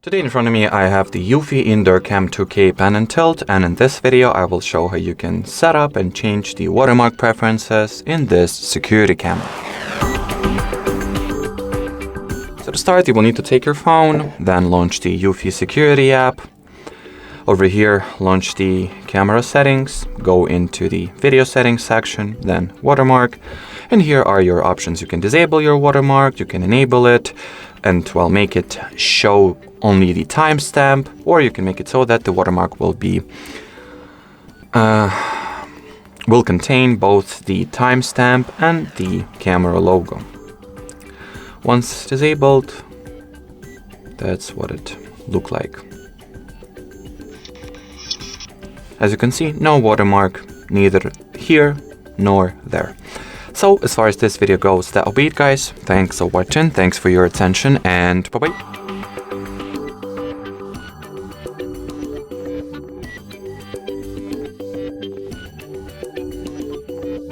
Today in front of me I have the EUFY Indoor Cam 2K pan and tilt, and in this video I will show how you can set up and change the watermark preferences in this security camera. So to start, you will need to take your phone, then launch the EUFY security app. Over here, launch the camera settings, go into the video settings section, then watermark. And here are your options. You can disable your watermark, you can enable it, and well, make it show only the timestamp, or you can make it so that the watermark will contain both the timestamp and the camera logo. Once disabled, that's what it looked like. As you can see, no watermark, neither here nor there. So as far as this video goes, that'll be it, guys. Thanks for watching, thanks for your attention, and bye-bye.